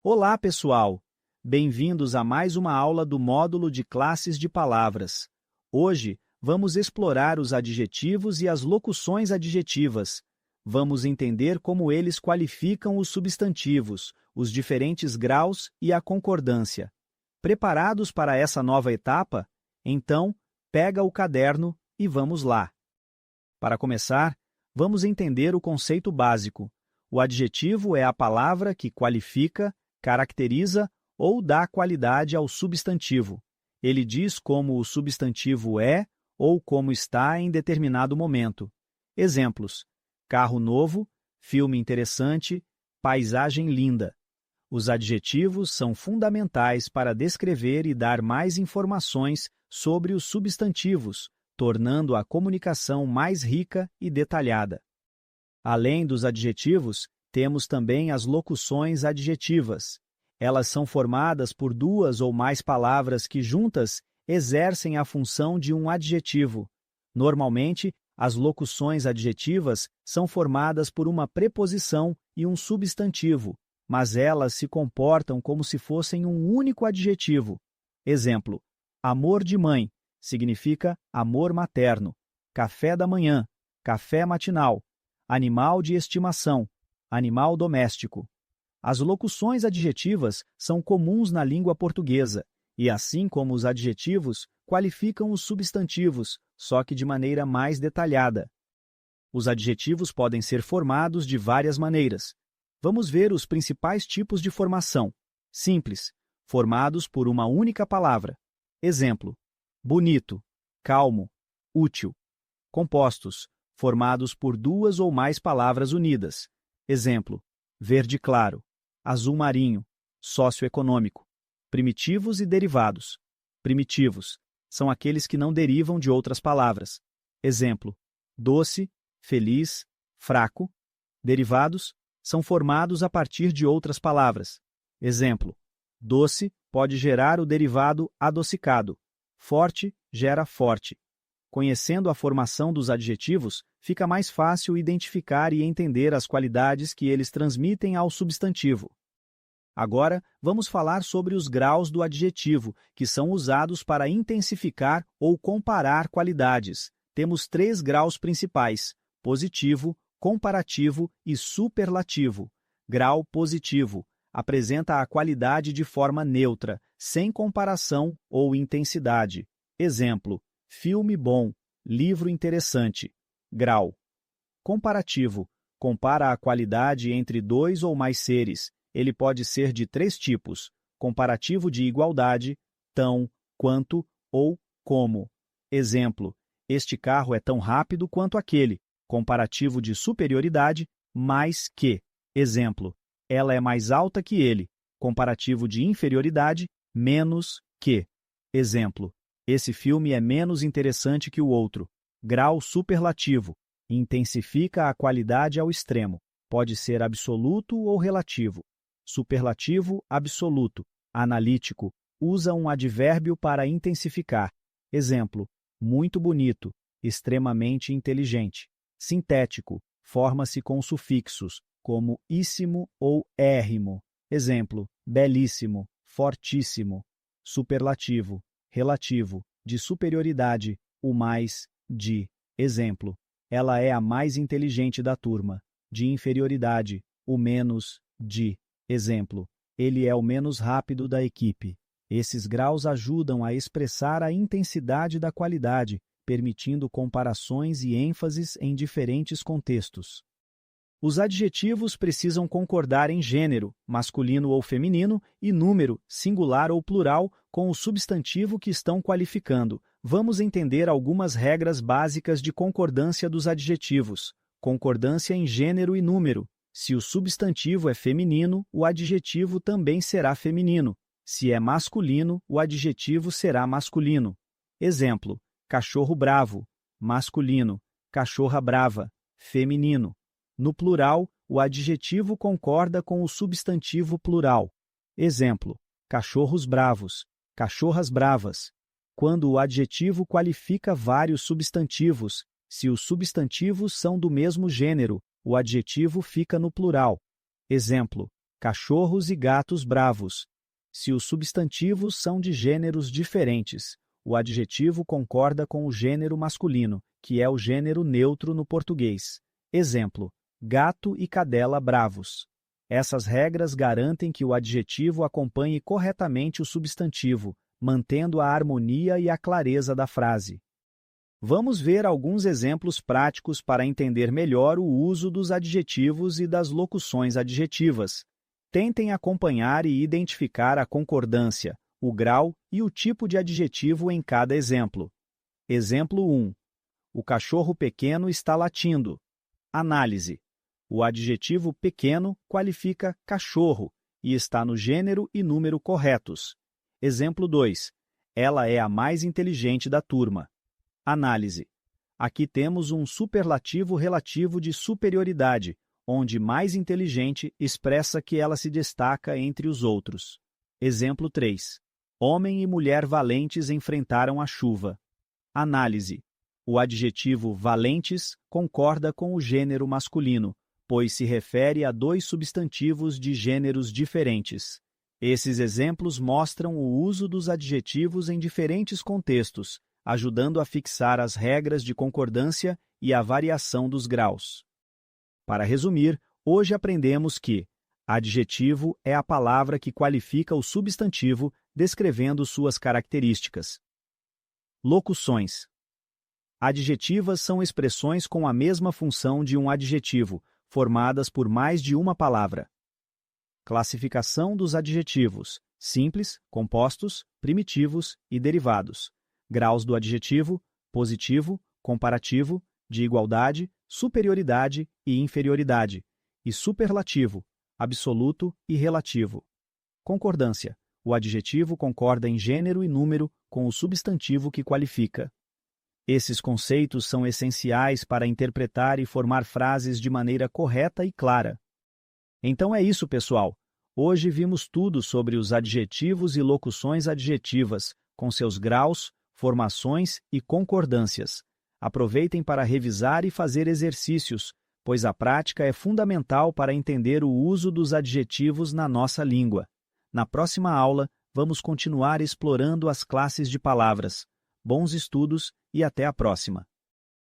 Olá, pessoal! Bem-vindos a mais uma aula do módulo de classes de palavras. Hoje, vamos explorar os adjetivos e as locuções adjetivas. Vamos entender como eles qualificam os substantivos, os diferentes graus e a concordância. Preparados para essa nova etapa? Então, pega o caderno e vamos lá. Para começar, vamos entender o conceito básico. O adjetivo é a palavra que qualifica, caracteriza ou dá qualidade ao substantivo. Ele diz como o substantivo é ou como está em determinado momento. Exemplos: carro novo, filme interessante, paisagem linda. Os adjetivos são fundamentais para descrever e dar mais informações sobre os substantivos, tornando a comunicação mais rica e detalhada. Além dos adjetivos, temos também as locuções adjetivas. Elas são formadas por duas ou mais palavras que juntas exercem a função de um adjetivo. Normalmente, as locuções adjetivas são formadas por uma preposição e um substantivo, mas elas se comportam como se fossem um único adjetivo. Exemplo: amor de mãe significa amor materno. Café da manhã, café matinal. Animal de estimação, animal doméstico. As locuções adjetivas são comuns na língua portuguesa e, assim como os adjetivos, qualificam os substantivos, só que de maneira mais detalhada. Os adjetivos podem ser formados de várias maneiras. Vamos ver os principais tipos de formação. Simples, formados por uma única palavra. Exemplo: bonito, calmo, útil. Compostos, formados por duas ou mais palavras unidas. Exemplo: verde claro, azul marinho, socioeconômico. Primitivos e derivados. Primitivos são aqueles que não derivam de outras palavras. Exemplo: doce, feliz, fraco. Derivados são formados a partir de outras palavras. Exemplo: doce pode gerar o derivado adocicado. Forte gera forte. Conhecendo a formação dos adjetivos, fica mais fácil identificar e entender as qualidades que eles transmitem ao substantivo. Agora, vamos falar sobre os graus do adjetivo, que são usados para intensificar ou comparar qualidades. Temos 3 graus principais: positivo, comparativo e superlativo. Grau positivo apresenta a qualidade de forma neutra, sem comparação ou intensidade. Exemplo: filme bom, livro interessante. Grau. Comparativo. Compara a qualidade entre 2 ou mais seres. Ele pode ser de 3 tipos: comparativo de igualdade, tão, quanto ou como. Exemplo: este carro é tão rápido quanto aquele. Comparativo de superioridade, mais que. Exemplo: ela é mais alta que ele. Comparativo de inferioridade, menos que. Exemplo: esse filme é menos interessante que o outro. Grau superlativo. Intensifica a qualidade ao extremo. Pode ser absoluto ou relativo. Superlativo absoluto. Analítico. Usa um advérbio para intensificar. Exemplo: muito bonito. Extremamente inteligente. Sintético. Forma-se com sufixos, como íssimo ou érrimo. Exemplo: belíssimo, fortíssimo. Superlativo. Relativo, de superioridade, o mais, de. Exemplo: ela é a mais inteligente da turma. De inferioridade, o menos, de. Exemplo: ele é o menos rápido da equipe. Esses graus ajudam a expressar a intensidade da qualidade, permitindo comparações e ênfases em diferentes contextos. Os adjetivos precisam concordar em gênero, masculino ou feminino, e número, singular ou plural, com o substantivo que estão qualificando. Vamos entender algumas regras básicas de concordância dos adjetivos. Concordância em gênero e número. Se o substantivo é feminino, o adjetivo também será feminino. Se é masculino, o adjetivo será masculino. Exemplo: cachorro bravo, masculino. Cachorra brava, feminino. No plural, o adjetivo concorda com o substantivo plural. Exemplo: cachorros bravos, cachorras bravas. Quando o adjetivo qualifica vários substantivos, se os substantivos são do mesmo gênero, o adjetivo fica no plural. Exemplo: cachorros e gatos bravos. Se os substantivos são de gêneros diferentes, o adjetivo concorda com o gênero masculino, que é o gênero neutro no português. Exemplo: gato e cadela bravos. Essas regras garantem que o adjetivo acompanhe corretamente o substantivo, mantendo a harmonia e a clareza da frase. Vamos ver alguns exemplos práticos para entender melhor o uso dos adjetivos e das locuções adjetivas. Tentem acompanhar e identificar a concordância, o grau e o tipo de adjetivo em cada exemplo. Exemplo 1. O cachorro pequeno está latindo. Análise. O adjetivo pequeno qualifica cachorro e está no gênero e número corretos. Exemplo 2. Ela é a mais inteligente da turma. Análise. Aqui temos um superlativo relativo de superioridade, onde mais inteligente expressa que ela se destaca entre os outros. Exemplo 3. Homem e mulher valentes enfrentaram a chuva. Análise. O adjetivo valentes concorda com o gênero masculino, pois se refere a dois substantivos de gêneros diferentes. Esses exemplos mostram o uso dos adjetivos em diferentes contextos, ajudando a fixar as regras de concordância e a variação dos graus. Para resumir, hoje aprendemos que adjetivo é a palavra que qualifica o substantivo, descrevendo suas características. Locuções. Adjetivas são expressões com a mesma função de um adjetivo, formadas por mais de uma palavra. Classificação dos adjetivos: simples, compostos, primitivos e derivados. Graus do adjetivo: positivo, comparativo, de igualdade, superioridade e inferioridade, e superlativo, absoluto e relativo. Concordância: o adjetivo concorda em gênero e número com o substantivo que qualifica. Esses conceitos são essenciais para interpretar e formar frases de maneira correta e clara. Então é isso, pessoal. Hoje vimos tudo sobre os adjetivos e locuções adjetivas, com seus graus, formações e concordâncias. Aproveitem para revisar e fazer exercícios, pois a prática é fundamental para entender o uso dos adjetivos na nossa língua. Na próxima aula, vamos continuar explorando as classes de palavras. Bons estudos e até a próxima!